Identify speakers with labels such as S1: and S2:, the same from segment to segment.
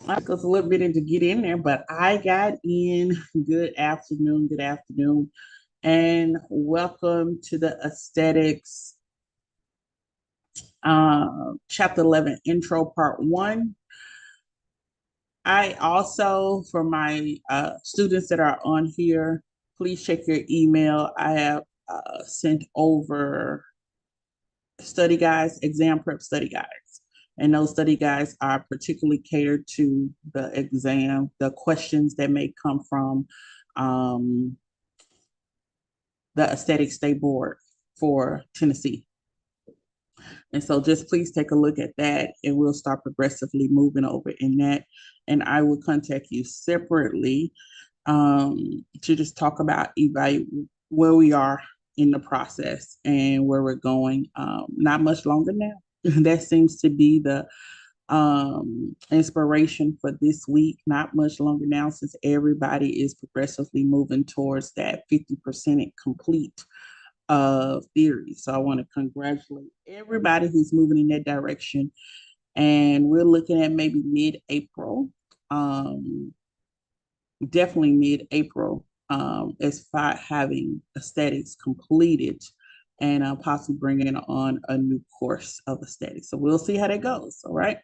S1: I took us a little bit to get in there, but I got in. Good afternoon, and welcome to the Aesthetics Chapter 11 Intro Part 1. I also, for my students that are on here, please check your email. I have sent over study guides, exam prep study guides. And those study guides are particularly catered to the exam, the questions that may come from um, the Aesthetic State Board for Tennessee. And so just please take a look at that and we'll start progressively moving over in that. And I will contact you separately to just talk about where we are in the process and where we're going. Not much longer now. That seems to be the inspiration for this week. Not much longer now, since everybody is progressively moving towards that 50% complete of theory. So I want to congratulate everybody who's moving in that direction. And we're looking at maybe mid-April, definitely mid-April, as far having aesthetics completed and possibly bringing on a new course of aesthetics. So we'll see how that goes. All right.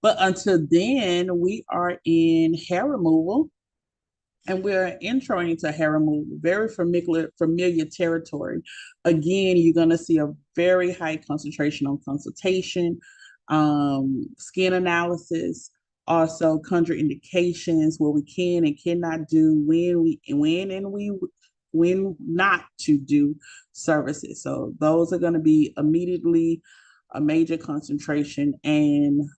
S1: But until then, we are in hair removal, and we're introing into hair removal, very familiar territory. Again, you're going to see a very high concentration on consultation, skin analysis, also contraindications, what we can and cannot do, when not to do services. So those are going to be immediately a major concentration. And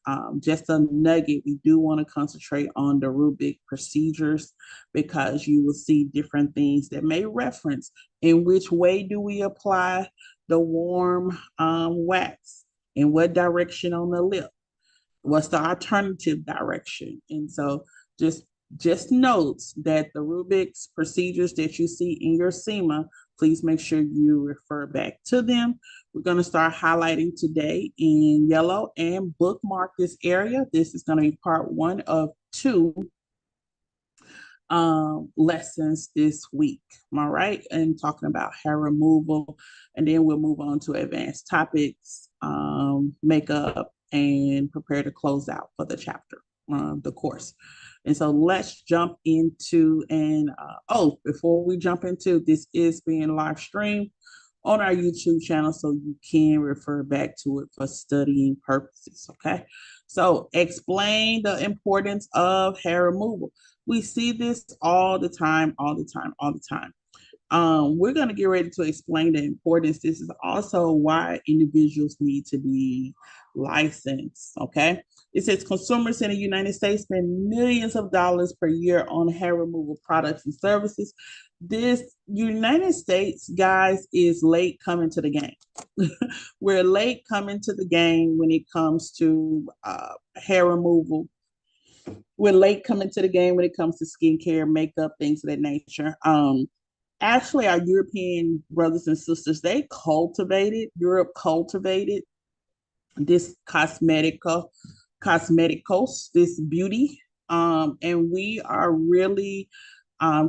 S1: just a nugget, we do want to concentrate on the rubric procedures, because you will see different things that may reference in which way do we apply the warm wax, in what direction on the lip, what's the alternative direction. And so just notes that the rubrics procedures that you see in your SEMA, please make sure you refer back to them. We're going to start highlighting today in yellow and bookmark this area. This is going to be part 1 of 2 lessons this week. All right. And talking about hair removal. And then we'll move on to advanced topics, makeup, and prepare to close out for the chapter, the course. And so let's jump into, and before we jump into, this is being live streamed on our YouTube channel, so you can refer back to it for studying purposes. Okay. So explain the importance of hair removal. We see this all the time. We're going to get ready to explain the importance. This is also why individuals need to be licensed. Okay. It says consumers in the United States spend millions of dollars per year on hair removal products and services. This United States, guys, is late coming to the game. We're late coming to the game when it comes to hair removal. We're late coming to the game when it comes to skincare, makeup, things of that nature. Actually, our European brothers and sisters, Europe cultivated this cosmeticos, this beauty. And we are really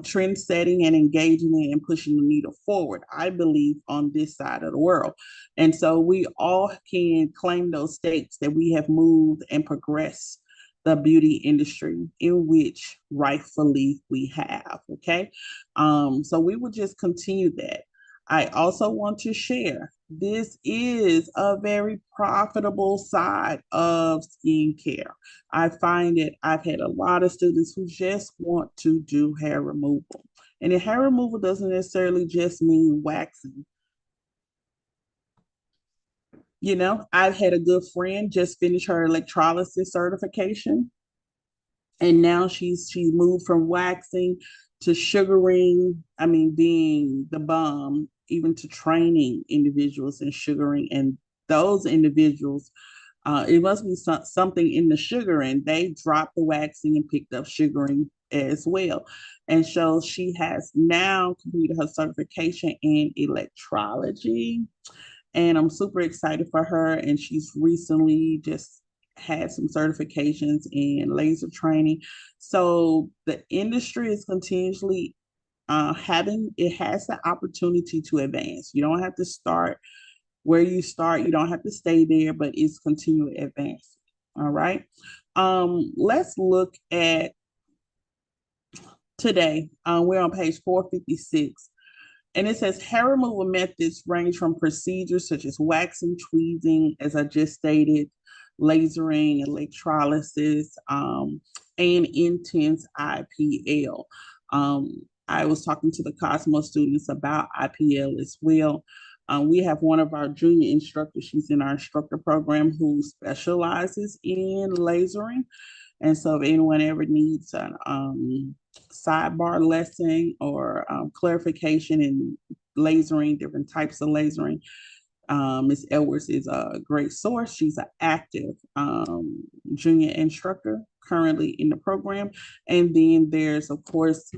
S1: trend setting and engaging in and pushing the needle forward, I believe, on this side of the world. And so we all can claim those stakes that we have moved and progressed the beauty industry, in which rightfully we have. Okay. So we will just continue that. I also want to share, this is a very profitable side of skincare. I find it, I've had a lot of students who just want to do hair removal. And the hair removal doesn't necessarily just mean waxing. You know, I've had a good friend just finish her electrolysis certification, and now she moved from waxing to sugaring. I mean, being the bomb, even to training individuals in sugaring. And those individuals, it must be something in the sugaring. They dropped the waxing and picked up sugaring as well. And so she has now completed her certification in electrology. And I'm super excited for her. And she's recently just had some certifications in laser training. So the industry is continuously it has the opportunity to advance. You don't have to start where you start. You don't have to stay there, but it's continually advancing. All right. Let's look at today. We're on page 456. And it says hair removal methods range from procedures such as waxing, tweezing, as I just stated, lasering, electrolysis, and intense IPL. I was talking to the Cosmo students about IPL as well. We have one of our junior instructors, she's in our instructor program, who specializes in lasering. And so if anyone ever needs an sidebar lesson or clarification in lasering, different types of lasering, Ms. Edwards is a great source. She's an active junior instructor currently in the program. And then there's, of course,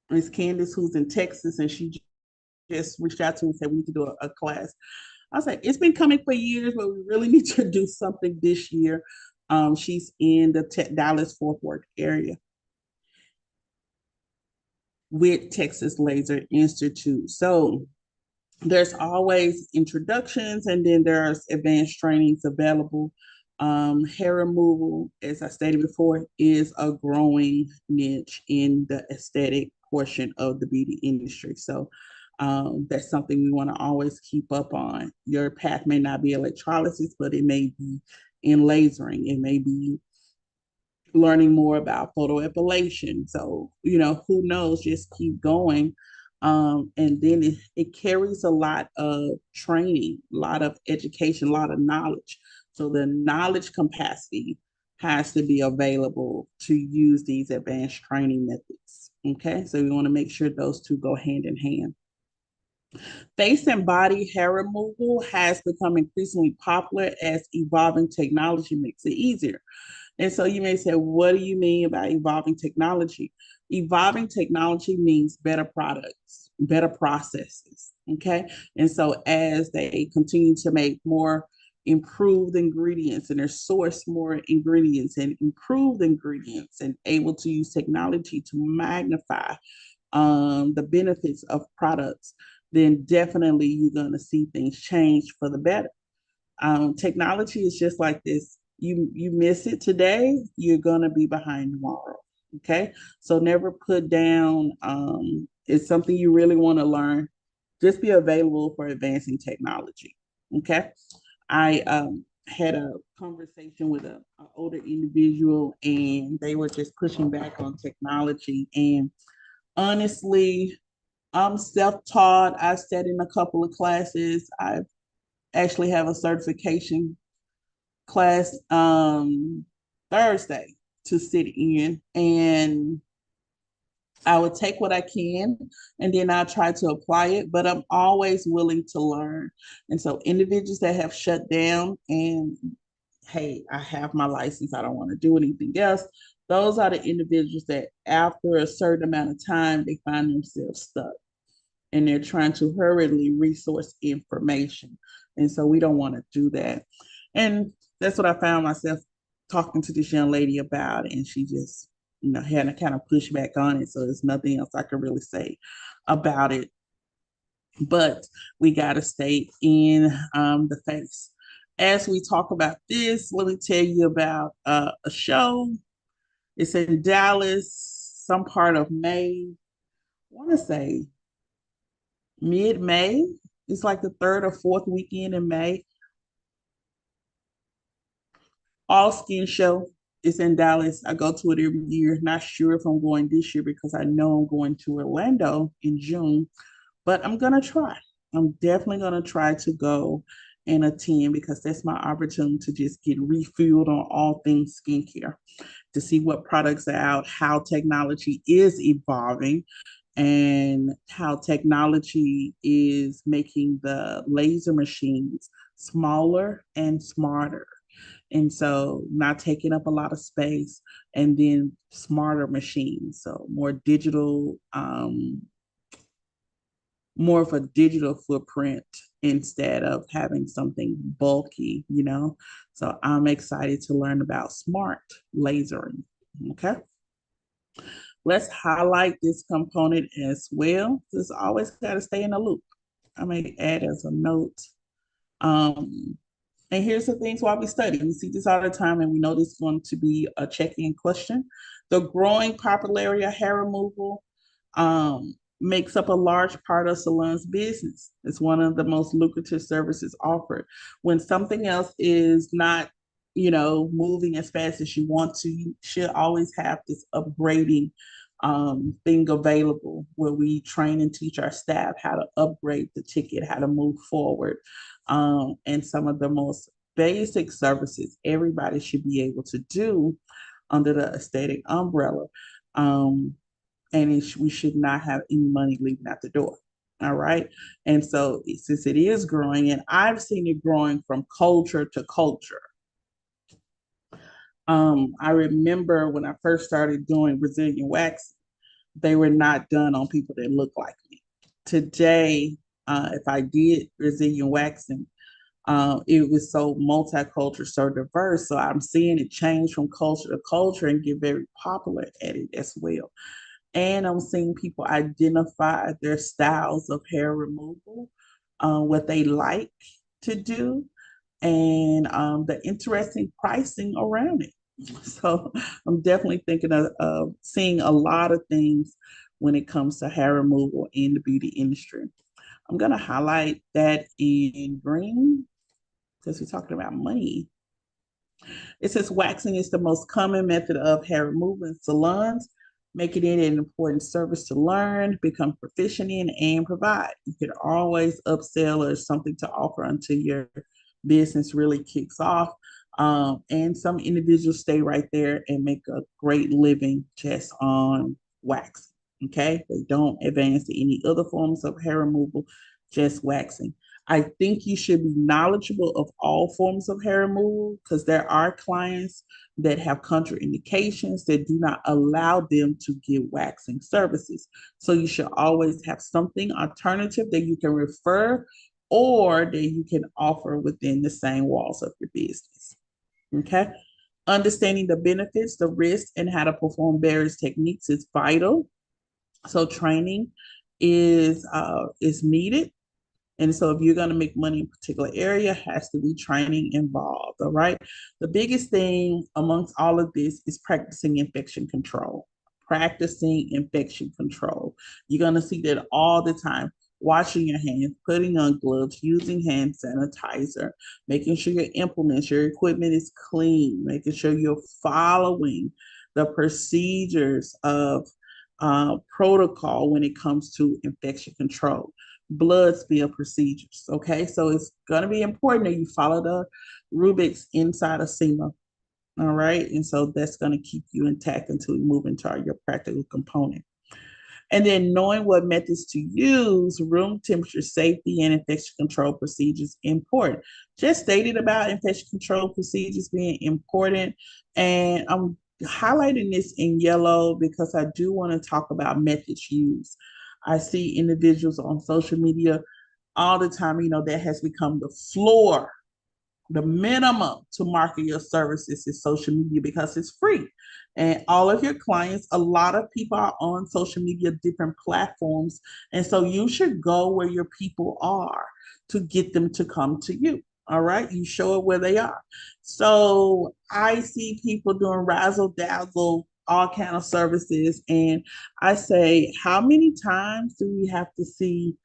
S1: Ms. Candace, who's in Texas, and she just reached out to me and said, we need to do a class. I was like, it's been coming for years, but we really need to do something this year. She's in the Dallas-Fort Worth area with Texas Laser Institute. So there's always introductions, and then there's advanced trainings available. Hair removal, as I stated before, is a growing niche in the aesthetic portion of the beauty industry. So that's something we want to always keep up on. Your path may not be electrolysis, but it may be in lasering. It may be learning more about photoepilation. So, who knows, just keep going. And then it carries a lot of training, a lot of education, a lot of knowledge. So the knowledge capacity has to be available to use these advanced training methods. Okay, so we want to make sure those two go hand in hand. Face and body hair removal has become increasingly popular as evolving technology makes it easier. And so you may say, what do you mean by evolving technology? Evolving technology means better products, better processes. Okay. And so as they continue to make more improved ingredients and they source more ingredients and improved ingredients and able to use technology to magnify the benefits of products, then definitely you're going to see things change for the better. Technology is just like this. You miss it today, you're gonna be behind tomorrow. Okay, so never put down. It's something you really want to learn. Just be available for advancing technology. Okay, I had a conversation with an older individual, and they were just pushing back on technology. And honestly, I'm self-taught. I sat in a couple of classes. I actually have a certification class Thursday to sit in, and I would take what I can and then I'll try to apply it, but I'm always willing to learn. And so individuals that have shut down and hey, I have my license, I don't want to do anything else. Those are the individuals that after a certain amount of time, they find themselves stuck and they're trying to hurriedly resource information. And so we don't want to do that. And that's what I found myself talking to this young lady about. And she just, had to kind of push back on it. So there's nothing else I can really say about it. But we got to stay in the face. As we talk about this, let me tell you about a show. It's in Dallas, some part of May. I want to say mid-May. It's like the third or fourth weekend in May. All Skin Show is in Dallas. I go to it every year. Not sure if I'm going this year because I know I'm going to Orlando in June, but I'm gonna try. I'm definitely gonna try to go and attend because that's my opportunity to just get refueled on all things skincare, to see what products are out, how technology is evolving, and how technology is making the laser machines smaller and smarter. And so not taking up a lot of space, and then smarter machines. So more digital, more of a digital footprint instead of having something bulky, you know. So I'm excited to learn about smart lasering. Okay. Let's highlight this component as well. Just always got to stay in the loop. I may add as a note. Um, and here's the things why we study. We see this all the time, and we know this is going to be a check-in question. The growing popularity of hair removal makes up a large part of salon's business. It's one of the most lucrative services offered. When something else is not, moving as fast as you want to, you should always have this upgrading thing available where we train and teach our staff how to upgrade the ticket, how to move forward, and some of the most basic services everybody should be able to do under the aesthetic umbrella. And we should not have any money leaving out the door. All right. And so, since it is growing, and I've seen it growing from culture to culture. I remember when I first started doing Brazilian wax, they were not done on people that look like me. Today, if I did Brazilian waxing, it was so multicultural, so diverse. So I'm seeing it change from culture to culture and get very popular at it as well. And I'm seeing people identify their styles of hair removal, what they like to do, and the interesting pricing around it. So I'm definitely thinking of seeing a lot of things when it comes to hair removal in the beauty industry. I'm going to highlight that in green because we're talking about money. It says waxing is the most common method of hair removal in salons, making it an important service to learn, become proficient in, and provide. You can always upsell or something to offer until your business really kicks off. And some individuals stay right there and make a great living just on waxing. Okay, they don't advance to any other forms of hair removal, just waxing. I think you should be knowledgeable of all forms of hair removal because there are clients that have contraindications that do not allow them to give waxing services. So you should always have something alternative that you can refer or that you can offer within the same walls of your business. Okay. Understanding the benefits, the risks, and how to perform various techniques is vital. So training is needed. And so if you're going to make money in a particular area, has to be training involved. All right. The biggest thing amongst all of this is practicing infection control. Practicing infection control. You're going to see that all the time. Washing your hands, putting on gloves, using hand sanitizer, making sure your implements, your equipment is clean, making sure you're following the procedures of protocol when it comes to infection control, blood spill procedures. Okay, so it's going to be important that you follow the rubrics inside of SEMA. All right, and so that's going to keep you intact until we move into your practical component. And then knowing what methods to use, room temperature safety and infection control procedures important. Just stated about infection control procedures being important. And I'm highlighting this in yellow because I do want to talk about methods used. I see individuals on social media all the time, that has become the floor, the minimum to market your services is social media because it's free. And all of your clients, a lot of people are on social media, different platforms. And so you should go where your people are to get them to come to you. All right. You show it where they are. So I see people doing razzle dazzle, all kind of services. And I say, how many times do we have to see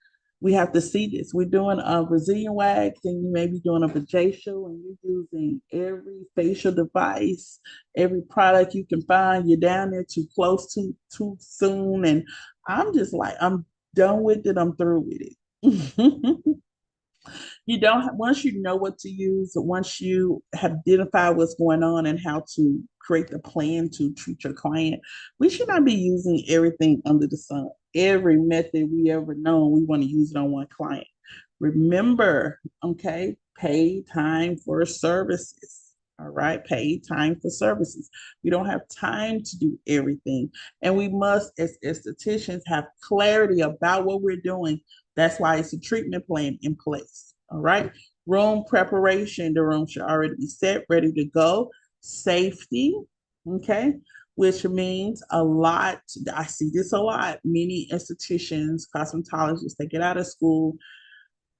S1: this? We're doing a Brazilian wax and you may be doing a vajacial and you're using every facial device, every product you can find. You're down there too close too soon. And I'm just like, I'm done with it. I'm through with it. You don't, once you know what to use, once you have identified what's going on and how to create the plan to treat your client, we should not be using everything under the sun. Every method we ever known, we want to use it on one client. Remember, okay, pay time for services. All right, pay time for services. We don't have time to do everything. And we must, as estheticians, have clarity about what we're doing That's why it's a treatment plan in place. All right. Room preparation, the room should already be set, ready to go. Safety, okay, which means a lot. I see this a lot. Many institutions, cosmetologists, they get out of school,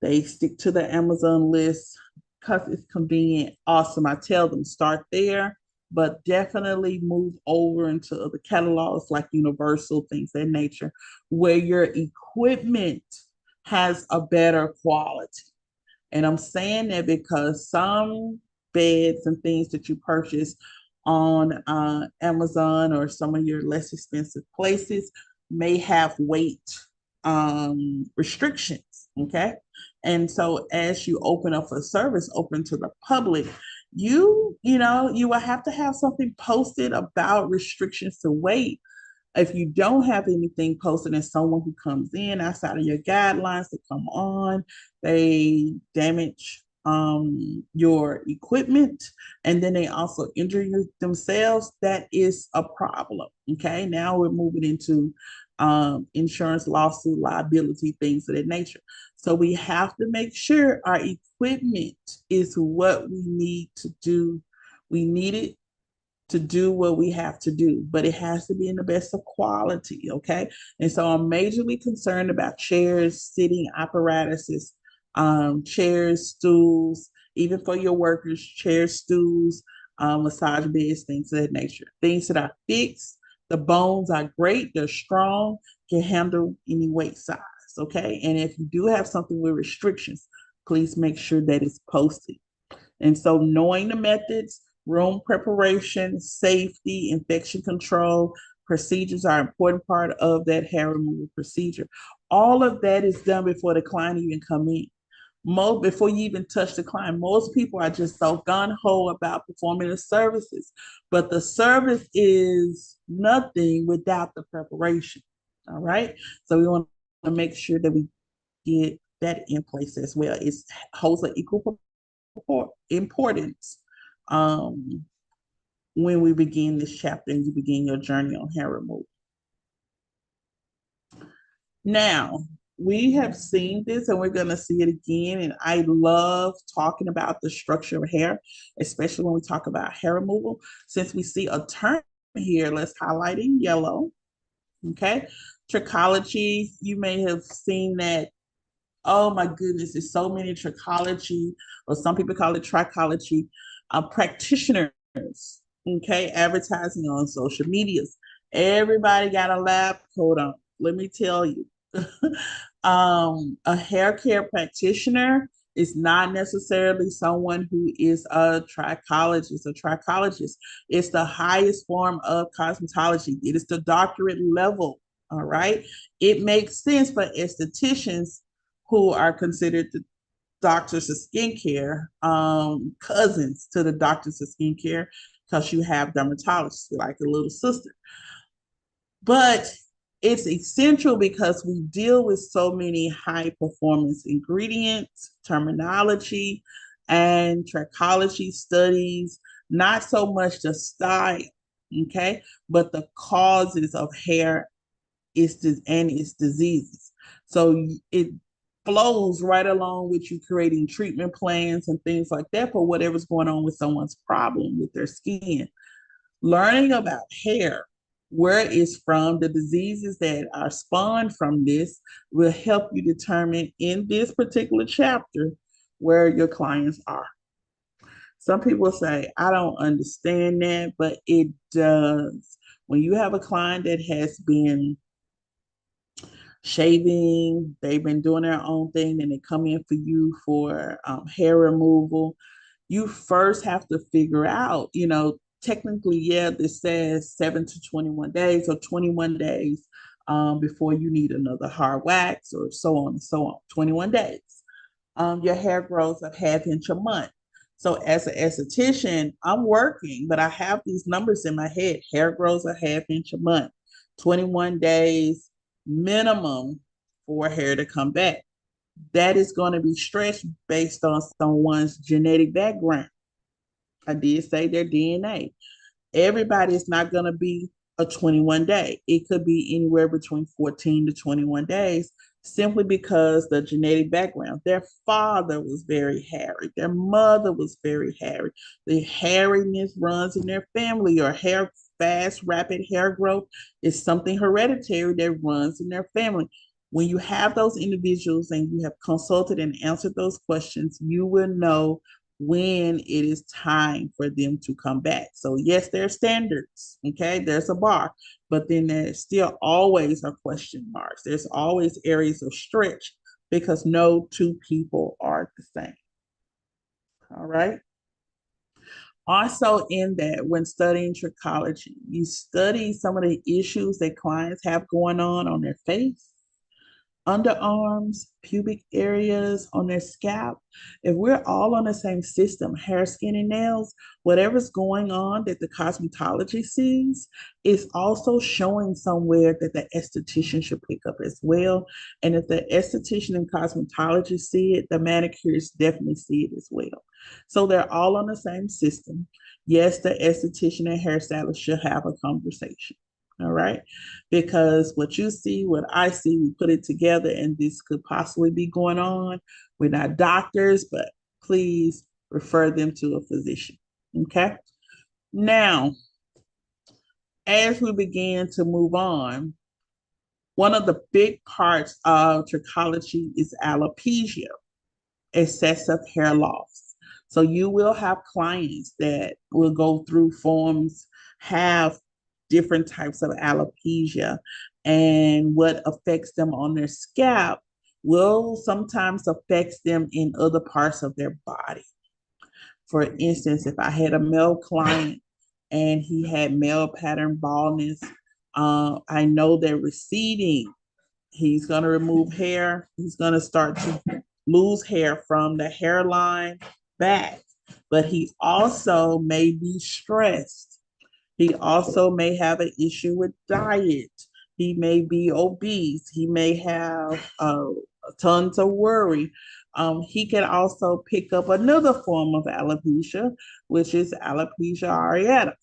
S1: they stick to the Amazon list because it's convenient. Awesome. I tell them start there, but definitely move over into other catalogs like Universal, things of that nature, where your equipment has a better quality. And I'm saying that because some beds and things that you purchase on Amazon or some of your less expensive places may have weight restrictions. Okay. And so as you open up a service open to the public, you will have to have something posted about restrictions to weight. If you don't have anything posted and someone who comes in outside of your guidelines to come on, they damage your equipment and then they also injure themselves, that is a problem. Okay, now we're moving into insurance lawsuit liability, things of that nature. So we have to make sure our equipment is what we need to do. We need it to do what we have to do, but it has to be in the best of quality, okay? And so I'm majorly concerned about chairs, sitting apparatuses, chairs, stools, even for your workers, chairs, stools, massage beds, things of that nature. Things that are fixed, the bones are great, they're strong, can handle any weight size, okay? And if you do have something with restrictions, please make sure that it's posted. And so knowing the methods, room preparation, safety, infection control, procedures are an important part of that hair removal procedure. All of that is done before the client even come in. Before you even touch the client, most people are just so gun-ho about performing the services, but the service is nothing without the preparation. All right. So we want to make sure that we get that in place as well. It holds an equal importance um, when we begin this chapter and you begin your journey on hair removal. Now, we have seen this and we're going to see it again. And I love talking about the structure of hair, especially when we talk about hair removal. Since we see a term here, let's highlight in yellow. Okay. Trichology, you may have seen that. Oh my goodness, there's so many trichology, or some people call it trichology, practitioners, okay, advertising on social medias. Everybody got a lab coat on. Let me tell you, a hair care practitioner is not necessarily someone who is a trichologist. A trichologist is the highest form of cosmetology. It is the doctorate level. All right. It makes sense for estheticians who are considered the doctors of skincare, cousins to the doctors of skincare, because you have dermatologists like a little sister. But it's essential because we deal with so many high performance ingredients, terminology, and trichology studies, not so much the style, okay, but the causes of hair and its diseases. So it flows right along with you creating treatment plans and things like that for whatever's going on with someone's problem with their skin. Learning about hair, where it's from, the diseases that are spawned from this will help you determine in this particular chapter where your clients are. Some people say, I don't understand that, but it does. When you have a client that has been shaving, they've been doing their own thing, and they come in for you for hair removal, you first have to figure out, technically, yeah, this says 7 to 21 days or 21 days before you need another hard wax or so on and so on. 21 days. Your hair grows a half inch a month. So as an esthetician, I'm working, but I have these numbers in my head. Hair grows a half inch a month, 21 days minimum for hair to come back. That is going to be stretched based on someone's genetic background. I did say their DNA. Everybody is not going to be a 21 day. It could be anywhere between 14 to 21 days simply because the genetic background. Their father was very hairy. Their mother was very hairy. The hairiness runs in their family, or hair fast, rapid hair growth is something hereditary that runs in their family. When you have those individuals and you have consulted and answered those questions, you will know when it is time for them to come back. So yes, there are standards. Okay, there's a bar, but then there's still always a question marks. There's always areas of stretch because no two people are the same. All right. Also, in that, when studying trichology, you study some of the issues that clients have going on their face, underarms, pubic areas, on their scalp. If we're all on the same system, hair, skin, and nails, whatever's going on that the cosmetology sees is also showing somewhere that the esthetician should pick up as well. And if the esthetician and cosmetology see it, the manicurists definitely see it as well. So they're all on the same system. Yes, the esthetician and hairstylist should have a conversation. All right. Because what you see, what I see, we put it together, and this could possibly be going on. We're not doctors, but please refer them to a physician. Okay. Now, as we begin to move on, one of the big parts of trichology is alopecia, excessive hair loss. So you will have clients that will go through forms, have different types of alopecia, and what affects them on their scalp will sometimes affect them in other parts of their body. For instance, if I had a male client and he had male pattern baldness, I know that receding, he's going to remove hair. He's going to start to lose hair from the hairline back, but he also may be stressed. He also may have an issue with diet. He may be obese. He may have tons of worry. He can also pick up another form of alopecia, which is alopecia areata.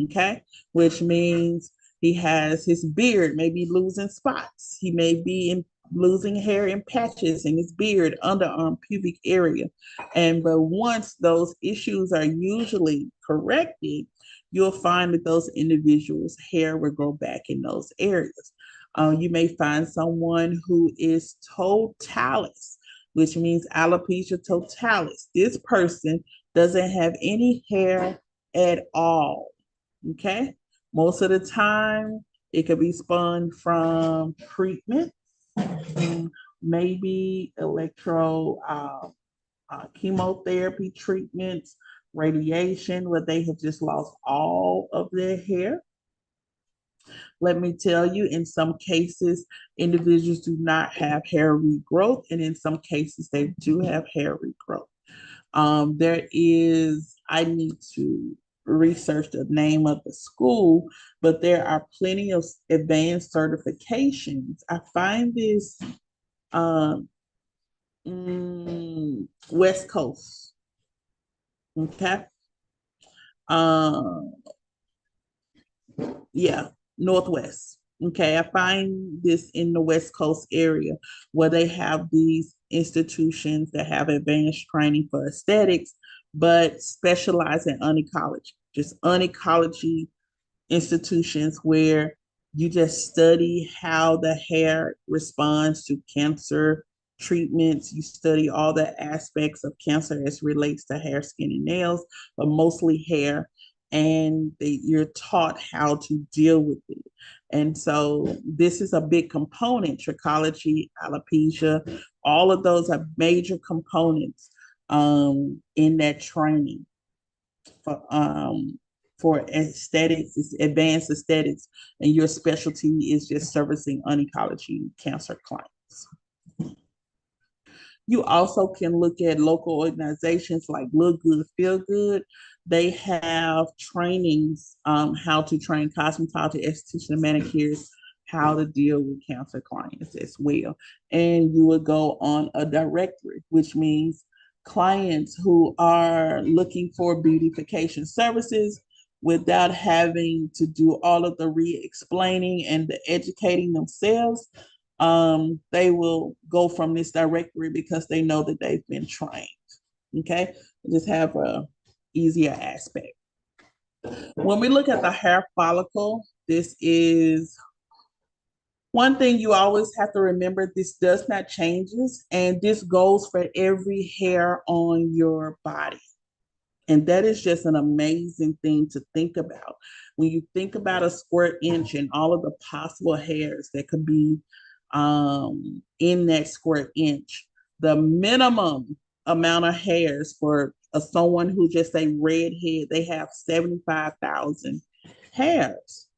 S1: Okay, which means he has his beard may be losing spots. He may be losing hair in patches in his beard, underarm, pubic area. And but once those issues are usually corrected, you'll find that those individuals' hair will grow back in those areas. You may find someone who is totalis, which means alopecia totalis. This person doesn't have any hair at all. Okay. Most of the time, it could be spun from treatment, maybe chemotherapy treatments, radiation, where they have just lost all of their hair. Let me tell you, in some cases, individuals do not have hair regrowth, and in some cases, they do have hair regrowth. I need to research the name of the school, but there are plenty of advanced certifications. I find this um, West Coast. Okay. Um, yeah, Northwest. Okay, I find this in the West Coast area where they have these institutions that have advanced training for aesthetics, but specialize in onycology, just onycology institutions where you just study how the hair responds to cancer treatments. You study all the aspects of cancer as relates to hair, skin, and nails, but mostly hair. And you're taught how to deal with it. And so this is a big component, trichology, alopecia, all of those are major components in that training for aesthetics, it's advanced aesthetics, and your specialty is just servicing oncology cancer clients. You also can look at local organizations like Look Good, Feel Good. They have trainings, how to train cosmetology, esthetician, and manicurists, how to deal with cancer clients as well. And you will go on a directory, which means clients who are looking for beautification services without having to do all of the re-explaining and the educating themselves. they will go from this directory because they know that they've been trained. Okay, just have a easier aspect. When we look at the hair follicle, this is one thing you always have to remember. This does not changes, and this goes for every hair on your body. And that is just an amazing thing to think about. When you think about a square inch and all of the possible hairs that could be in that square inch, the minimum amount of hairs for someone who just a redhead, they have 75,000 hairs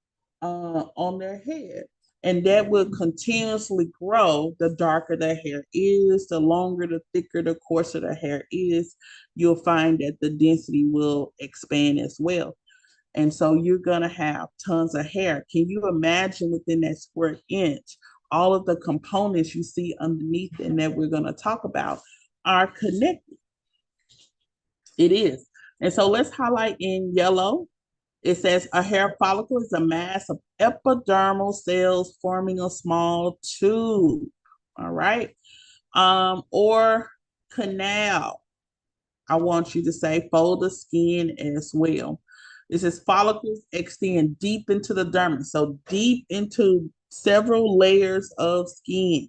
S1: on their head. And that will continuously grow the darker the hair is, the longer, the thicker, the coarser the hair is. You'll find that the density will expand as well. And so you're going to have tons of hair. Can you imagine within that square inch, all of the components you see underneath and that we're going to talk about are connected? It is. And so let's highlight in yellow. It says a hair follicle is a mass of epidermal cells forming a small tube. All right. Or canal. I want you to say fold the skin as well. It says follicles extend deep into the dermis, so deep into several layers of skin.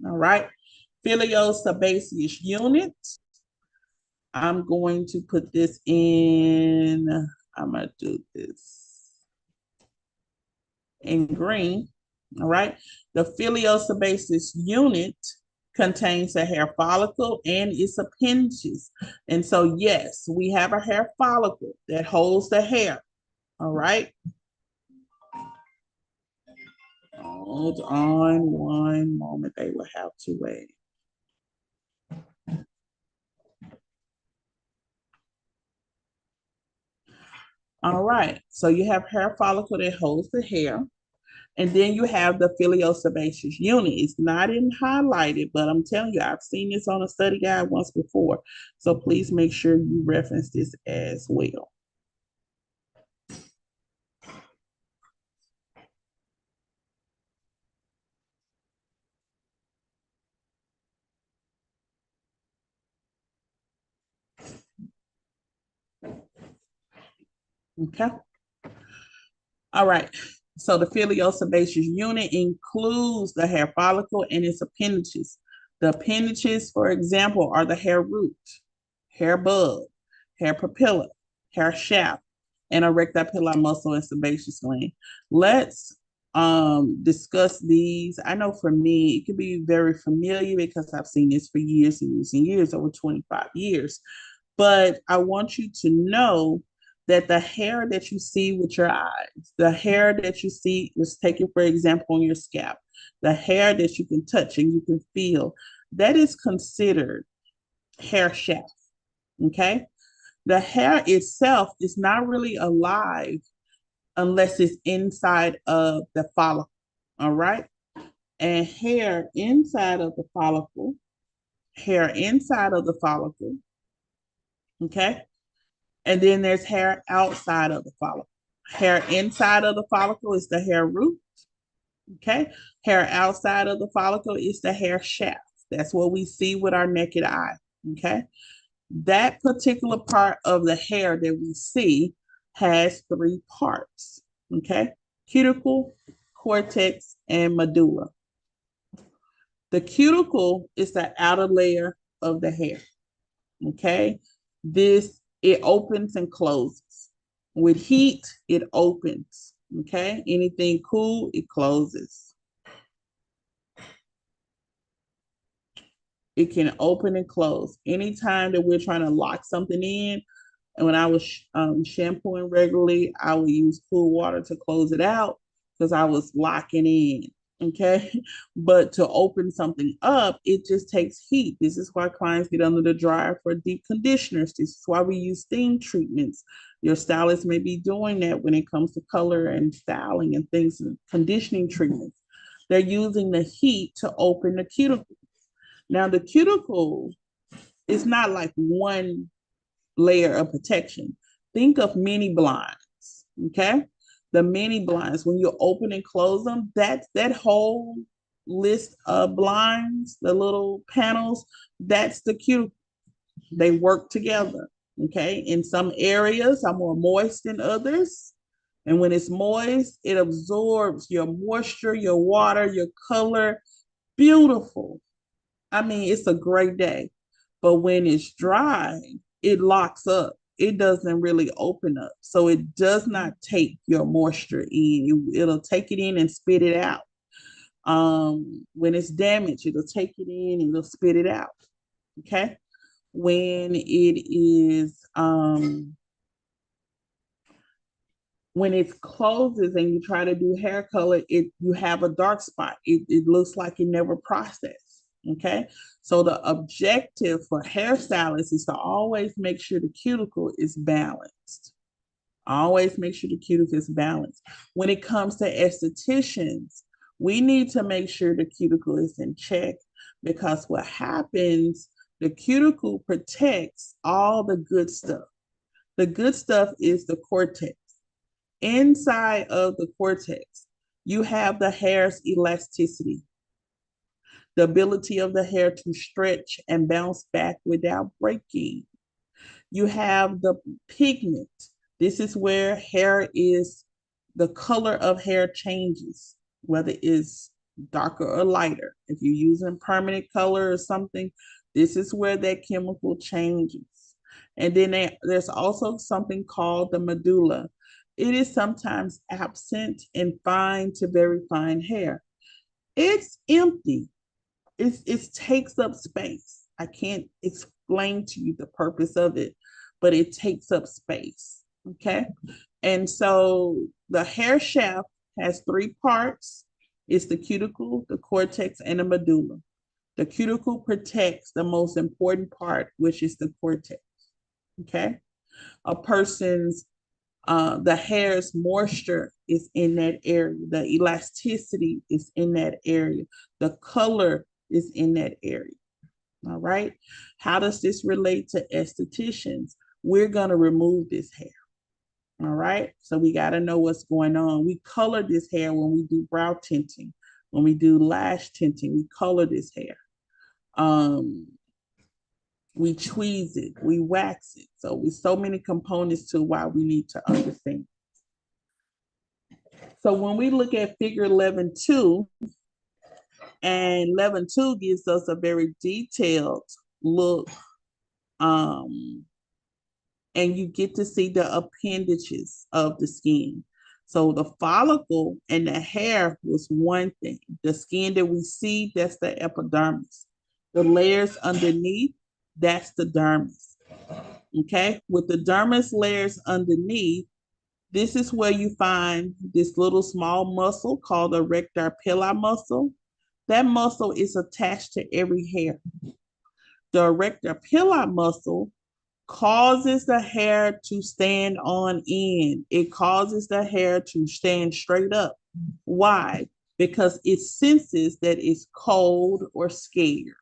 S1: All right. Filiosebaceous unit. I'm going to put this in, I'm going to do this in green. All right. The filiosebaceous unit contains a hair follicle and its appendages. And so, yes, we have a hair follicle that holds the hair. All right. Hold on one moment. They will have to wait. All right. So you have hair follicle that holds the hair. And then you have the filiosebaceous unit. It's not in highlighted, but I'm telling you, I've seen this on a study guide once before. So please make sure you reference this as well. Okay. All right. So the filiosebaceous unit includes the hair follicle and its appendages. The appendages, for example, are the hair root, hair bud, hair papilla, hair shaft, and a rectipillar muscle and sebaceous gland. Let's discuss these. I know for me, it can be very familiar because I've seen this for years and years and years, over 25 years. But I want you to know that the hair that you see with your eyes, the hair that you see, just take it for example on your scalp, the hair that you can touch and you can feel, that is considered hair shaft. Okay. The hair itself is not really alive unless it's inside of the follicle. All right. And hair inside of the follicle, hair inside of the follicle. Okay. And then there's hair outside of the follicle. Hair inside of the follicle is the hair root. Okay. Hair outside of the follicle is the hair shaft. That's what we see with our naked eye. Okay. That particular part of the hair that we see has three parts. Okay. Cuticle, cortex, and medulla. The cuticle is the outer layer of the hair. Okay. It opens and closes. With heat, it opens. Okay. Anything cool, it closes. It can open and close. Anytime that we're trying to lock something in, and when I was shampooing regularly, I would use cool water to close it out because I was locking in. Okay. But to open something up, it just takes heat. This is why clients get under the dryer for deep conditioners. This is why we use steam treatments. Your stylist may be doing that when it comes to color and styling and things, and conditioning treatments. They're using the heat to open the cuticle. Now, the cuticle is not like one layer of protection. Think of mini blinds, okay? The mini blinds, when you open and close them, that whole list of blinds, the little panels, that's the cuticle. They work together. Okay. In some areas are more moist than others. And when it's moist, it absorbs your moisture, your water, your color. Beautiful. I mean, it's a great day. But when it's dry, it locks up. It doesn't really open up. So it does not take your moisture in. It'll take it in and spit it out. When it's damaged, it'll take it in and it'll spit it out. Okay. When it closes and you try to do hair color, you have a dark spot. It looks like it never processed. Okay. So the objective for hairstylists is to always make sure the cuticle is balanced. Always make sure the cuticle is balanced. When it comes to estheticians, we need to make sure the cuticle is in check, because what happens, the cuticle protects all the good stuff. The good stuff is the cortex. Inside of the cortex, you have the hair's elasticity, the ability of the hair to stretch and bounce back without breaking. You have the pigment. This is where the color of hair changes, whether it's darker or lighter. If you're using permanent color or something, this is where that chemical changes. And then there's also something called the medulla. It is sometimes absent in fine to very fine hair. It's empty. It takes up space. I can't explain to you the purpose of it, but it takes up space. Okay. And so the hair shaft has three parts. It's the cuticle, the cortex, and the medulla. The cuticle protects the most important part, which is the cortex. Okay. A person's the hair's moisture is in that area. The elasticity is in that area. The color is in that area. All right. How does this relate to estheticians? We're going to remove this hair. All right. So we got to know what's going on. We color this hair when we do brow tinting, when we do lash tinting, we color this hair. We tweeze it, we wax it. So with so many components to why we need to understand. So when we look at figure 11.2, and 11.2 gives us a very detailed look, and you get to see the appendages of the skin. So the follicle and the hair was one thing. The skin that we see, that's the epidermis. The layers underneath, that's the dermis. Okay, with the dermis layers underneath, this is where you find this little small muscle called the erector pili muscle. That muscle is attached to every hair. The erector pili muscle causes the hair to stand on end. It causes the hair to stand straight up. Why? Because it senses that it's cold or scared.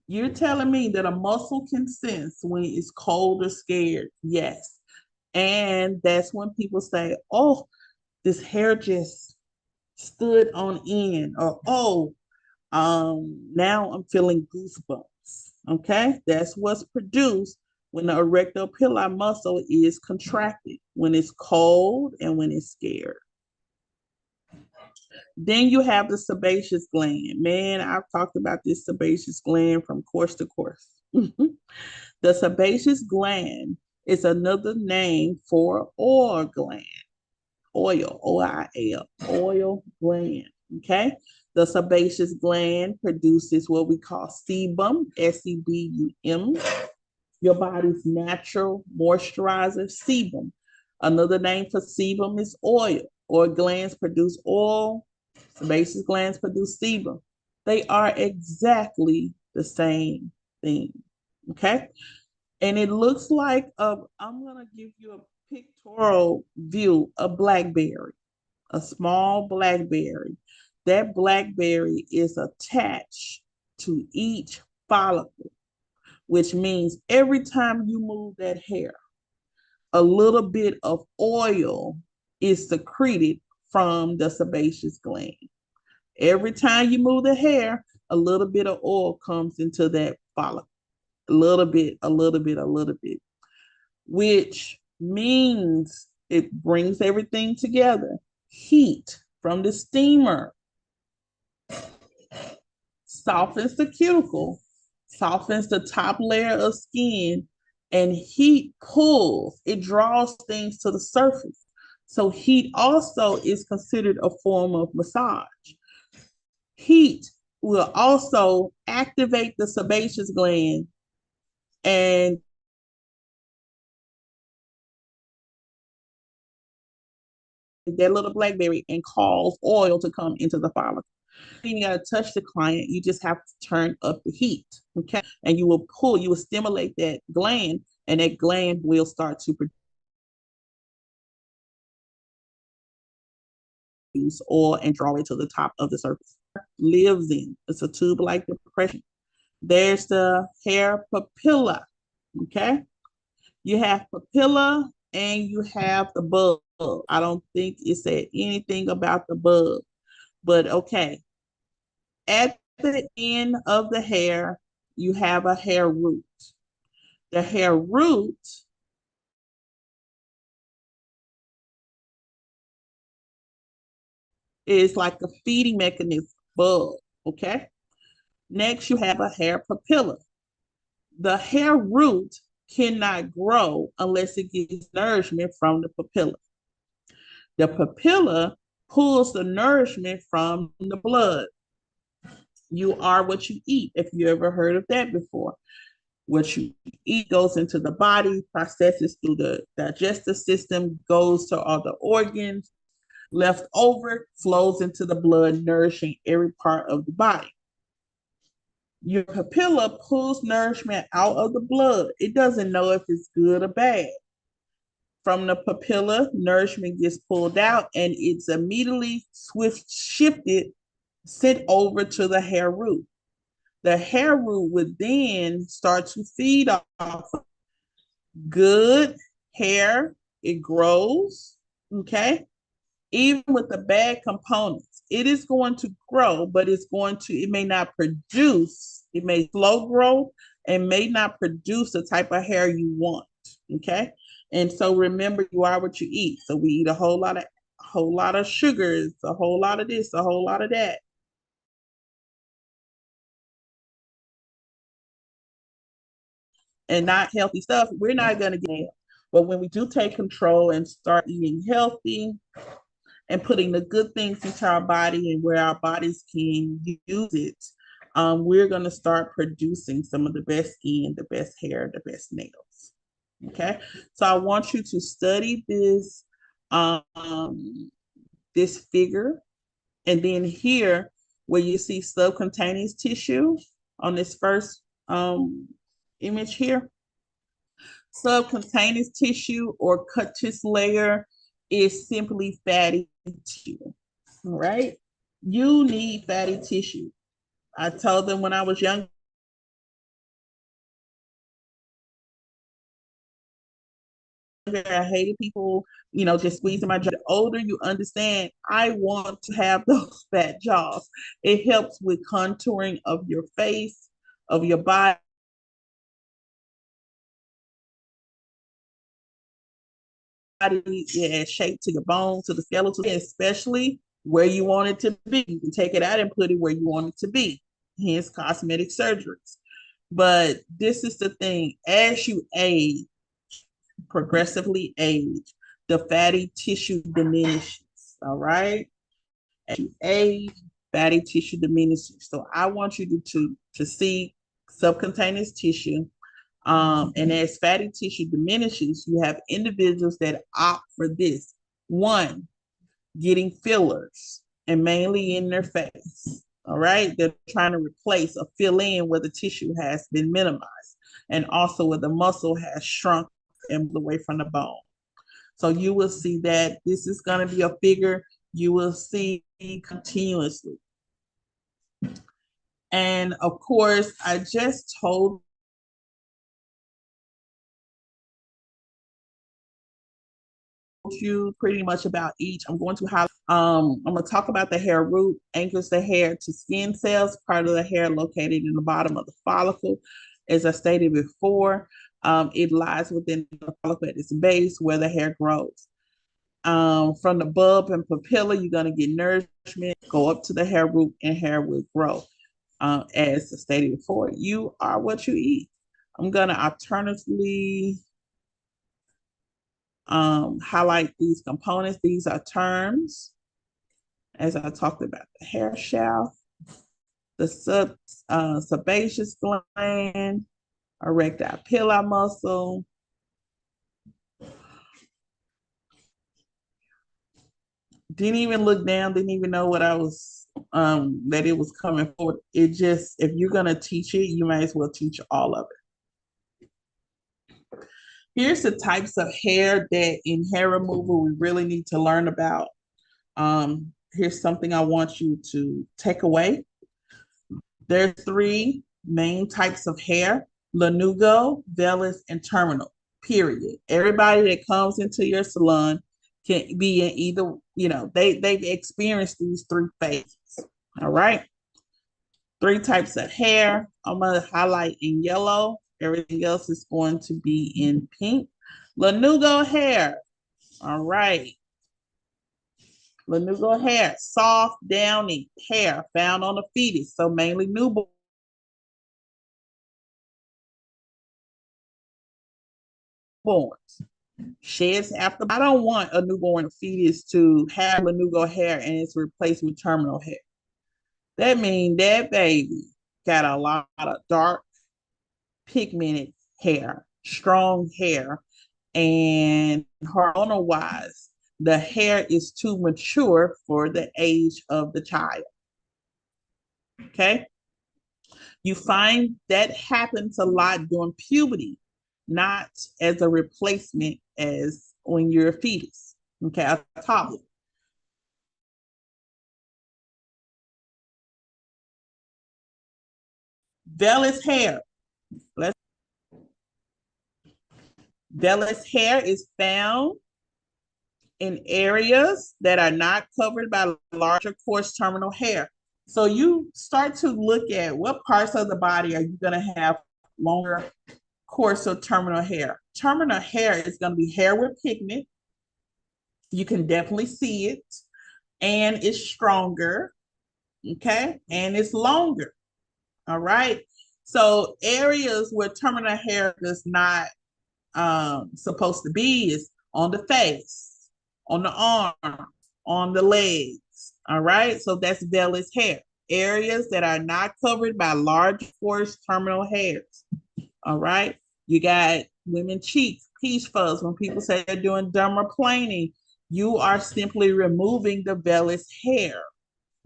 S1: You're telling me that a muscle can sense when it's cold or scared? Yes. And that's when people say, oh, this hair just stood on end, or now I'm feeling goosebumps. Okay, that's what's produced when the erector pili muscle is contracted, when it's cold and when it's scared. Then you have the sebaceous gland. Man, I've talked about this sebaceous gland from course to course. The sebaceous gland is another name for oil gland. Oil, O-I-L, oil gland. Okay. The sebaceous gland produces what we call sebum, S-E-B-U-M, your body's natural moisturizer, sebum. Another name for sebum is oil. Oil glands produce oil, sebaceous glands produce sebum. They are exactly the same thing. Okay. And it looks like I'm going to give you a pictorial view of blackberry, a small blackberry. That blackberry is attached to each follicle, which means every time you move that hair, a little bit of oil is secreted from the sebaceous gland. Every time you move the hair, a little bit of oil comes into that follicle. A little bit, a little bit, a little bit, which means it brings everything together. Heat from the steamer softens the cuticle, softens the top layer of skin, and heat pulls, it draws things to the surface. So, heat also is considered a form of massage. Heat will also activate the sebaceous gland and that little blackberry and cause oil to come into the follicle. You got to touch the client. You just have to turn up the heat. Okay. And you will pull, you will stimulate that gland, and that gland will start to produce oil and draw it to the top of the surface. Lives in. It's a tube like depression. There's the hair papilla. Okay. You have papilla and you have the bulb. I don't think it said anything about the bulb, but okay. At the end of the hair, you have a hair root. The hair root is like a feeding mechanism bulb. Okay. Next, you have a hair papilla. The hair root cannot grow unless it gets nourishment from the papilla. The papilla pulls the nourishment from the blood. You are what you eat, if you ever heard of that before. What you eat goes into the body, processes through the digestive system, goes to all the organs, left over flows into the blood, nourishing every part of the body. Your papilla pulls nourishment out of the blood. It doesn't know if it's good or bad. From the papilla, nourishment gets pulled out and it's immediately shifted, sent over to the hair root. The hair root would then start to feed off good hair. It grows, okay? Even with the bad components, it is going to grow, but it may not produce, it may slow grow and may not produce the type of hair you want, okay? And so remember, you are what you eat. So we eat a whole lot of sugars, a whole lot of this, a whole lot of that. And not healthy stuff, we're not going to get it. But when we do take control and start eating healthy and putting the good things into our body and where our bodies can use it, we're going to start producing some of the best skin, the best hair, the best nails. Okay. So I want you to study this figure, and then here where you see subcutaneous tissue on this first image here. Subcutaneous tissue or cutaneous layer is simply fatty tissue. All right. You need fatty tissue. I told them when I was young, I hated people, just squeezing my jaw. The older you understand, I want to have those fat jaws. It helps with contouring of your face, of your body. It adds shape to your bones, to the skeleton, especially where you want it to be. You can take it out and put it where you want it to be. Hence cosmetic surgeries. But this is the thing, as you age, progressively age, the fatty tissue diminishes. All right. As you age, fatty tissue diminishes. So I want you to see subcutaneous tissue. And as fatty tissue diminishes, you have individuals that opt for this. One, getting fillers, and mainly in their face. All right. They're trying to replace or fill in where the tissue has been minimized, and also where the muscle has shrunk and away from the bone. So you will see that this is going to be a figure you will see continuously. And of course, I just told you pretty much about each. I'm going to highlight. I'm going to talk about the hair root, anchors the hair to skin cells, part of the hair located in the bottom of the follicle. As I stated before, it lies within the follicle at its base where the hair grows. From the bulb and papilla, you're going to get nourishment, go up to the hair root, and hair will grow. As stated before, you are what you eat. I'm going to alternatively highlight these components. These are terms, as I talked about the hair shaft, the sebaceous gland, erectile pillar muscle, didn't even look down, didn't even know what I was, that it was coming forward. It just, if you're going to teach it, you might as well teach all of it. Here's the types of hair that in hair removal we really need to learn about. Here's something I want you to take away. There's 3 main types of hair: lanugo, vellus, and terminal, period. Everybody that comes into your salon can be in either, they've experienced these 3 phases. All right. 3 types of hair. I'm going to highlight in yellow. Everything else is going to be in pink. Lanugo hair. All right. Lanugo hair, soft, downy hair found on the fetus, so mainly newborn. Sheds after. I don't want a newborn fetus to have lanugo hair and it's replaced with terminal hair. That means that baby got a lot of dark, pigmented hair, strong hair, and hormonal wise, the hair is too mature for the age of the child. Okay. You find that happens a lot during puberty, not as a replacement as when you're a fetus. Okay, a toddler. Vellus hair. Vellus hair is found in areas that are not covered by larger coarse terminal hair. So you start to look at what parts of the body are you going to have longer course of terminal hair. Terminal hair is going to be hair with pigment. You can definitely see it. And it's stronger. Okay. And it's longer. All right. So areas where terminal hair is not supposed to be is on the face, on the arm, on the legs. All right. So that's vellus hair. Areas that are not covered by large coarse terminal hairs. All right. You got women cheeks, peach fuzz. When people say they're doing dermaplaning, you are simply removing the vellus hair.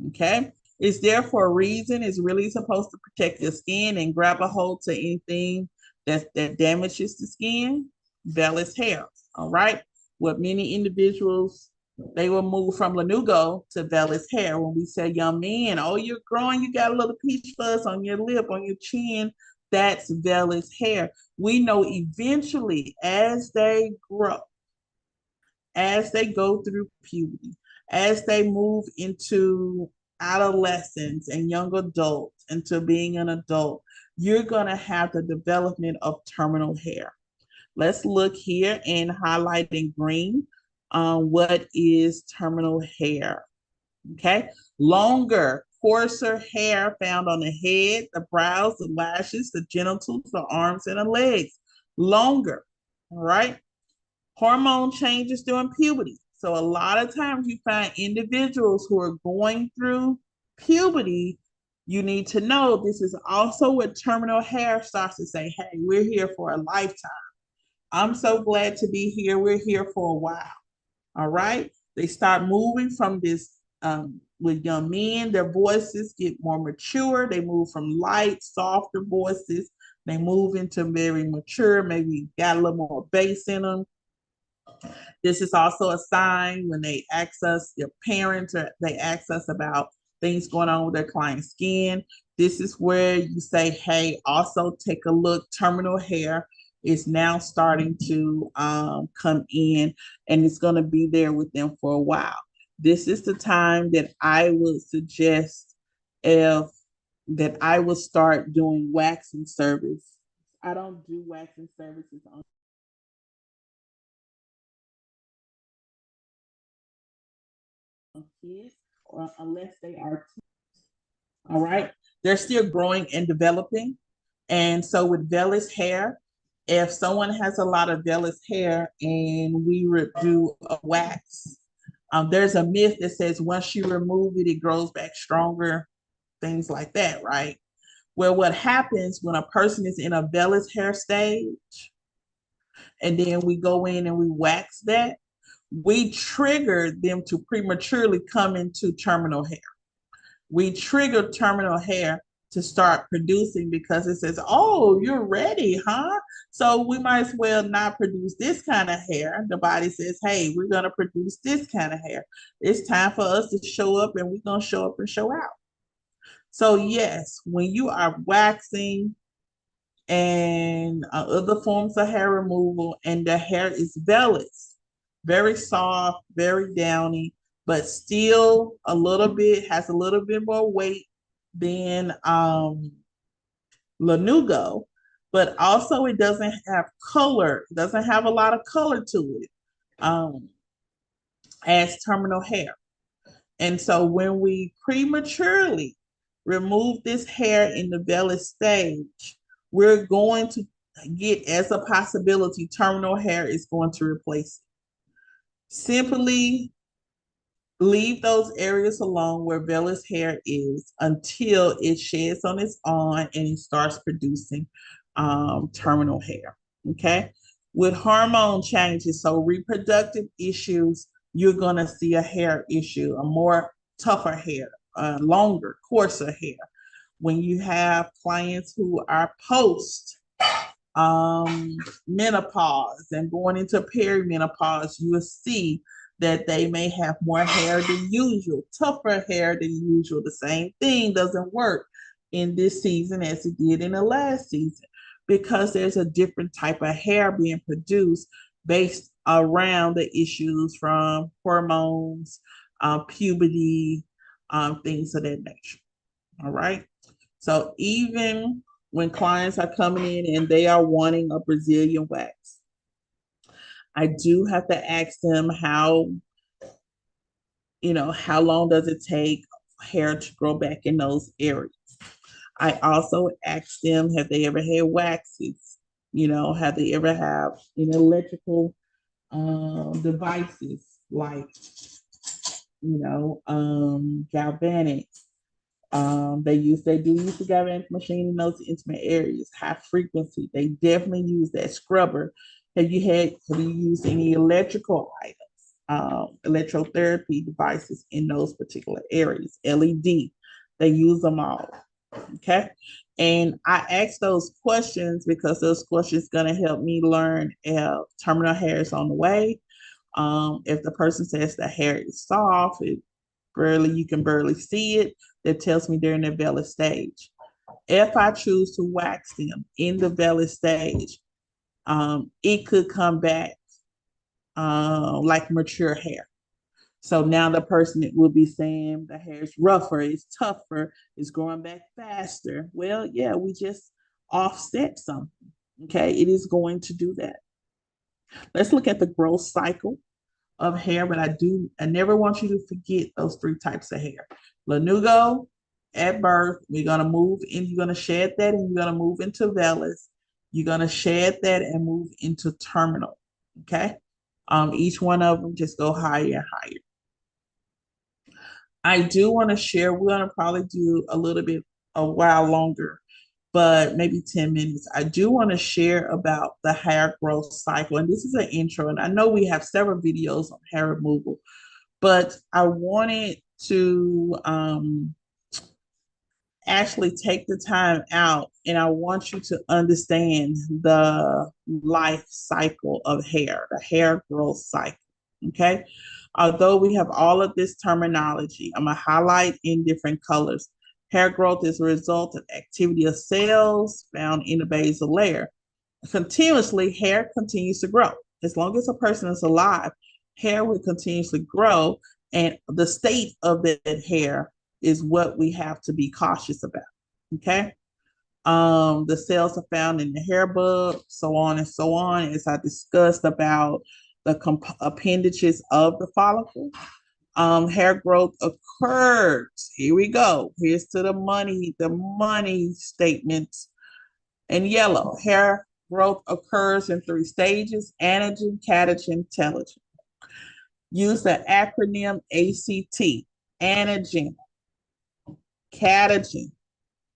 S1: Okay. It's there for a reason. It's really supposed to protect your skin and grab a hold to anything that damages the skin. Vellus hair. All right. What many individuals, they will move from lanugo to vellus hair. When we say young men, oh, you're growing, you got a little peach fuzz on your lip, on your chin. That's vellus hair. We know eventually as they grow, as they go through puberty, as they move into adolescence and young adults, into being an adult, you're going to have the development of terminal hair. Let's look here and highlight in green what is terminal hair. Okay, longer, coarser hair found on the head, the brows, the lashes, the genitals, the arms, and the legs. Longer, all right? Hormone changes during puberty. So a lot of times you find individuals who are going through puberty, you need to know this is also where terminal hair starts to say, hey, we're here for a lifetime. I'm so glad to be here. We're here for a while. All right. They start moving from this with young men, their voices get more mature. They move from light, softer voices. They move into very mature, maybe got a little more bass in them. This is also a sign when they ask us, your parents, or they ask us about things going on with their client's skin. This is where you say, hey, also take a look, terminal hair. is now starting to come in, and it's going to be there with them for a while. This is the time that I would suggest if that I would start doing waxing service. I don't do waxing services on kids or unless they are all right. They're still growing and developing. And so with vellus hair, if someone has a lot of vellus hair and we do a wax, there's a myth that says once you remove it, it grows back stronger, things like that, right? Well, what happens when a person is in a vellus hair stage and then we go in and we wax that, we trigger them to prematurely come into terminal hair. We trigger terminal hair to start producing because it says, oh, you're ready, huh? So we might as well not produce this kind of hair. The body says, hey, we're going to produce this kind of hair. It's time for us to show up, and we're going to show up and show out. So yes, when you are waxing and other forms of hair removal and the hair is vellus, very soft, very downy, but still has a little bit more weight than Lanugo, but also it doesn't have color, it doesn't have a lot of color to it as terminal hair. And so when we prematurely remove this hair in the vellus stage, we're going to get as a possibility terminal hair is going to replace it. Simply leave those areas alone where vellus hair is until it sheds on its own and it starts producing terminal hair. Okay. With hormone changes, so reproductive issues, you're going to see a hair issue, a more tougher hair, longer, coarser hair. When you have clients who are post menopause and going into perimenopause, you will see that they may have more hair than usual, tougher hair than usual. The same thing doesn't work in this season as it did in the last season because there's a different type of hair being produced based around the issues from hormones, puberty, things of that nature. All right. So even when clients are coming in and they are wanting a Brazilian wax, I do have to ask them how long does it take hair to grow back in those areas. I also ask them, have they ever had waxes? Have they ever have electrical devices like galvanic. They do use the galvanic machine in those intimate areas. High frequency, they definitely use that scrubber. Have you used any electrical items, electrotherapy devices in those particular areas? LED, they use them all. Okay. And I ask those questions because those questions going to help me learn if terminal hair is on the way. If the person says the hair is soft, you can barely see it, that tells me they're in the vellus stage. If I choose to wax them in the vellus stage, it could come back like mature hair. So now the person will be saying the hair is rougher, it's tougher, it's growing back faster. Well, yeah, we just offset something. Okay, it is going to do that. Let's look at the growth cycle of hair, but I never want you to forget those three types of hair. Lanugo, at birth, you're gonna shed that and you're gonna move into vellus. You're gonna shed that and move into terminal. Okay. Each one of them just go higher and higher. I do want to share, we're gonna probably do a while longer, but maybe 10 minutes. I do want to share about the hair growth cycle. And this is an intro. And I know we have several videos on hair removal, but I wanted to actually take the time out and I want you to understand the life cycle of hair, the hair growth cycle. Okay. Although we have all of this terminology, I'm going to highlight in different colors. Hair growth is a result of activity of cells found in the basal layer. continuously, hair continues to grow. As long as a person is alive, hair will continuously grow, and the state of that hair is what we have to be cautious about. Okay. The cells are found in the hair bulb, so on and so on. As I discussed about the appendages of the follicle, hair growth occurs. Here we go. Here's to the money statements in yellow. Hair growth occurs in 3 stages: anagen, catagen, telogen. Use the acronym ACT: anagen, catagen,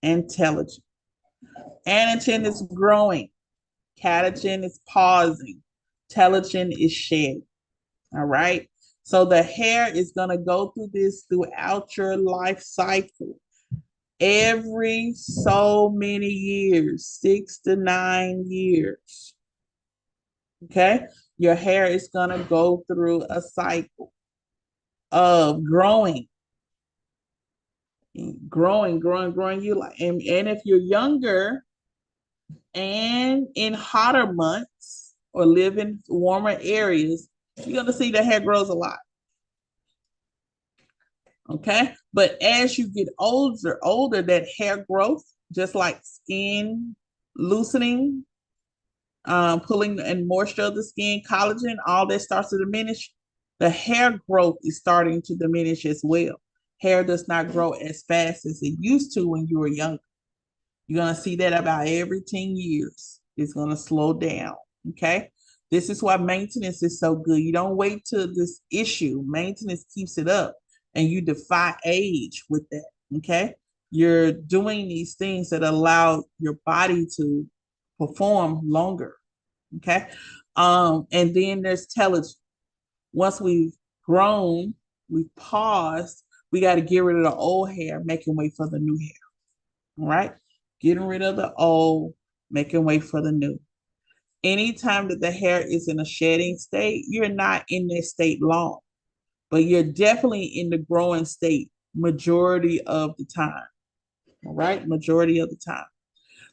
S1: and telogen. Anagen is growing, catagen is pausing, telogen is shedding. All right. So the hair is going to go through this throughout your life cycle. Every so many years, 6 to 9 years. Okay. Your hair is going to go through a cycle of growing. Growing. You like, and if you're younger and in hotter months or live in warmer areas, you're going to see the hair grows a lot. Okay. But as you get older, that hair growth, just like skin loosening, pulling and moisture of the skin, collagen, all that starts to diminish. The hair growth is starting to diminish as well. Hair does not grow as fast as it used to when you were younger. You're going to see that about every 10 years. It's going to slow down. Okay. This is why maintenance is so good. You don't wait till this issue. Maintenance keeps it up, and you defy age with that. Okay. You're doing these things that allow your body to perform longer. Okay. And then there's telogen. Once we've grown, we've paused, we got to get rid of the old hair, making way for the new hair. All right. Getting rid of the old, making way for the new. Anytime that the hair is in a shedding state, you're not in that state long, but you're definitely in the growing state majority of the time. All right. Majority of the time.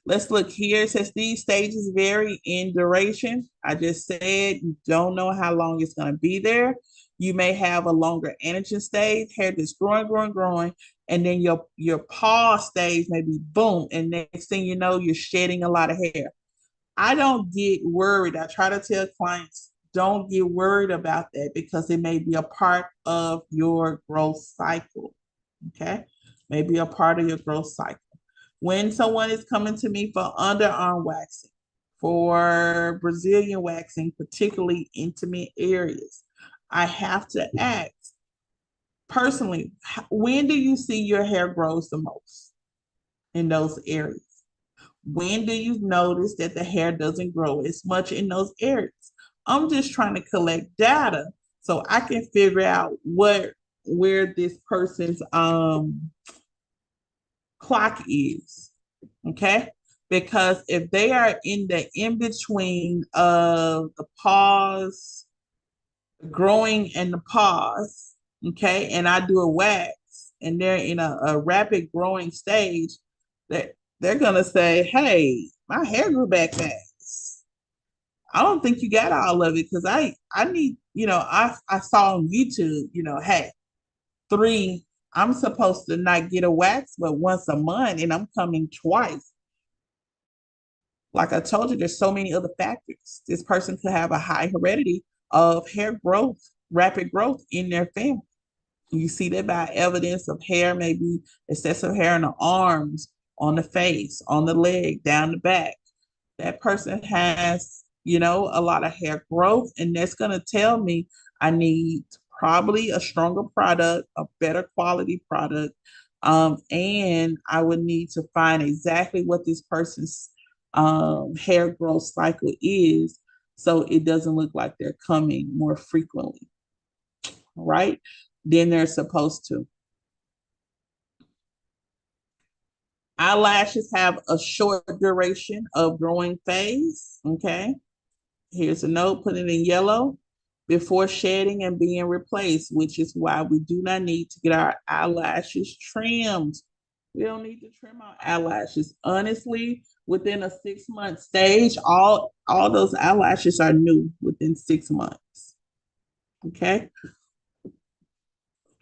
S1: Let's look here. It says these stages vary in duration. I just said you don't know how long it's going to be there. You may have a longer anagen stage, hair that's growing, and then your pause stage may be boom, and next thing you know, you're shedding a lot of hair. I don't get worried. I try to tell clients, don't get worried about that because it may be a part of your growth cycle. Okay, maybe a part of your growth cycle. When someone is coming to me for underarm waxing, for Brazilian waxing, particularly intimate areas, I have to ask personally, when do you see your hair grows the most in those areas? When do you notice that the hair doesn't grow as much in those areas? I'm just trying to collect data so I can figure out where this person's clock is. Okay. Because if they are in the in between of the pause, growing and the pause, okay, and I do a wax and they're in a rapid growing stage, that they're gonna say, hey, my hair grew back fast. I don't think you got all of it because I need, I saw on YouTube, hey, 3, I'm supposed to not get a wax but once a month and I'm coming twice. Like I told you, there's so many other factors. This person could have a high heredity of hair growth, rapid growth in their family. You see that by evidence of hair, maybe excessive hair in the arms, on the face, on the leg, down the back. That person has, a lot of hair growth, and that's going to tell me I need probably a stronger product, a better quality product, and I would need to find exactly what this person's hair growth cycle is so it doesn't look like they're coming more frequently, right? Than they're supposed to. Eyelashes have a short duration of growing phase. Okay. Here's a note, put it in yellow, before shedding and being replaced, which is why we do not need to get our eyelashes trimmed We don't need to trim our eyelashes. Honestly, within a 6 month stage, all those eyelashes are new within 6 months. Okay.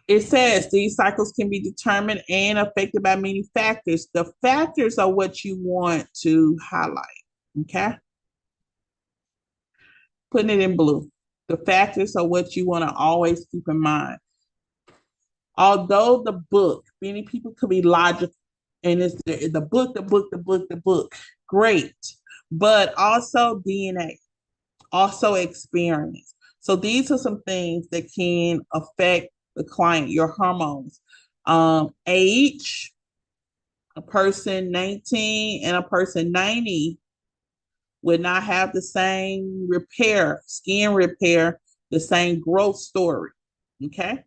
S1: It says these cycles can be determined and affected by many factors. The factors are what you want to highlight. Okay. Putting it in blue. The factors are what you want to always keep in mind. Although the book, many people could be logical, and it's the book, the book, the book, the book. Great. But also DNA, also experience. So these are some things that can affect the client, your hormones. Age, a person 19 and a person 90 would not have the same repair, skin repair, the same growth story. Okay.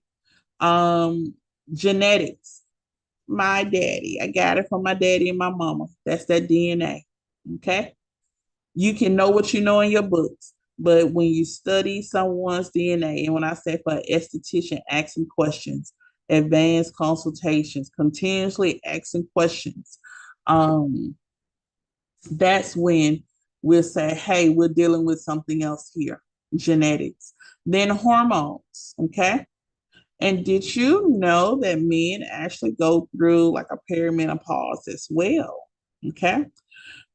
S1: Um, Genetics. My daddy, I got it from my daddy and my mama. That's that DNA. Okay. You can know what you know in your books, but when you study someone's DNA, and when I say for an esthetician, asking questions, advanced consultations, continuously asking questions, um, that's when we'll say, hey, we're dealing with something else here, genetics. Then hormones, okay? And did you know that men actually go through like a perimenopause as well? Okay.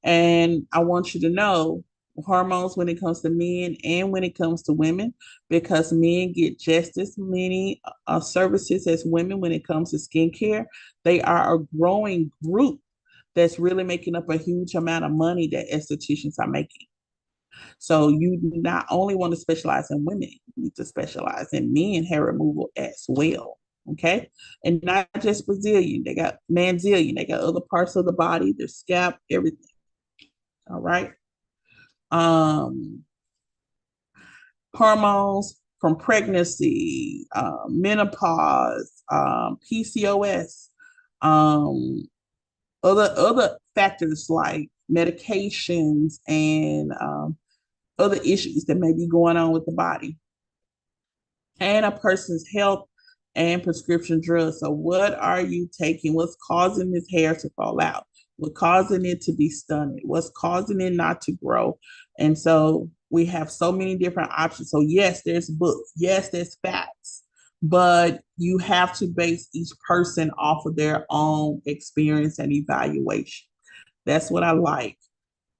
S1: And I want you to know hormones when it comes to men and when it comes to women, because men get just as many services as women when it comes to skincare. They are a growing group that's really making up a huge amount of money that estheticians are making. So you not only want to specialize in women, you need to specialize in men hair removal as well. Okay. And not just Brazilian, they got Manzilian, they got other parts of the body, their scalp, everything. All right. Um, Hormones from pregnancy, menopause, PCOS, um, other factors like medications and other issues that may be going on with the body and a person's health and prescription drugs. So, what are you taking? What's causing this hair to fall out? What's causing it to be stunted? What's causing it not to grow? And so, we have so many different options. So, yes, there's books, yes, there's facts, but you have to base each person off of their own experience and evaluation. That's what I like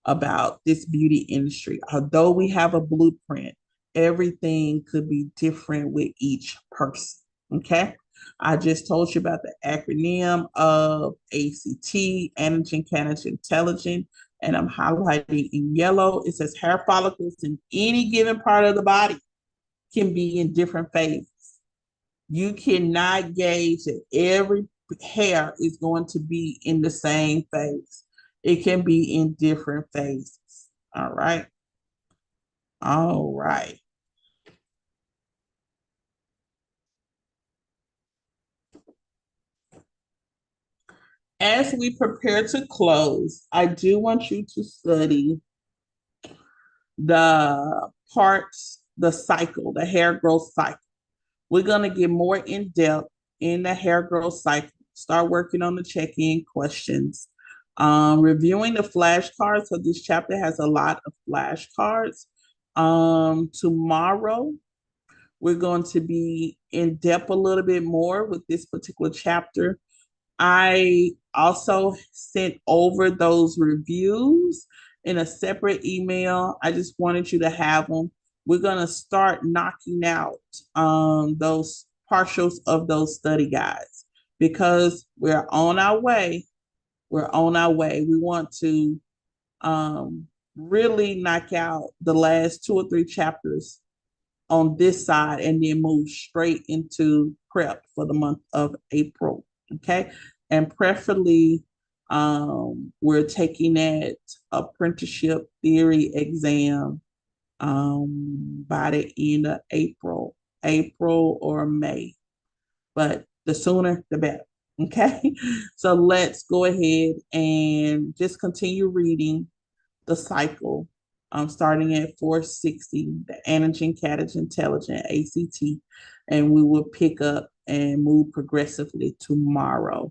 S1: about this beauty industry. Although we have a blueprint, everything could be different with each person. Okay. I just told you about the acronym of ACT, antigen, catagen, intelligent, and I'm highlighting in yellow. It says hair follicles in any given part of the body can be in different phases. You cannot gauge that every hair is going to be in the same phase. It can be in different phases. All right. All right. As we prepare to close, I do want you to study the parts, the cycle, the hair growth cycle. We're going to get more in depth in the hair growth cycle. Start working on the check-in questions. Reviewing the flashcards. So this chapter has a lot of flashcards. Tomorrow, we're going to be in depth a little bit more with this particular chapter. I also sent over those reviews in a separate email. I just wanted you to have them. We're going to start knocking out those partials of those study guides because we're on our way. We're on our way. We want to really knock out the last 2 or 3 chapters on this side and then move straight into prep for the month of April. Okay. And preferably, we're taking that apprenticeship theory exam by the end of April or May. But the sooner, the better. Okay. So let's go ahead and just continue reading the cycle, starting at 460, the antigen, catagen, intelligent, ACT, and we will pick up and move progressively tomorrow.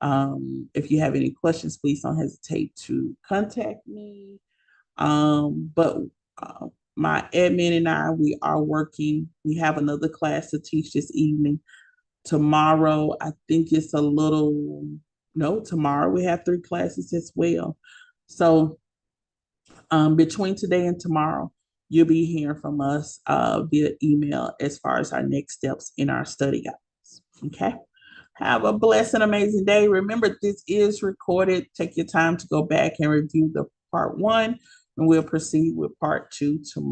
S1: If you have any questions, please don't hesitate to contact me. But my admin and I, we are working. We have another class to teach this evening. Tomorrow, I think it's a little, no, tomorrow we have 3 classes as well. So between today and tomorrow, you'll be hearing from us via email as far as our next steps in our study guides. Okay. Have a blessed and amazing day. Remember, this is recorded. Take your time to go back and review the part 1, and we'll proceed with part 2 tomorrow.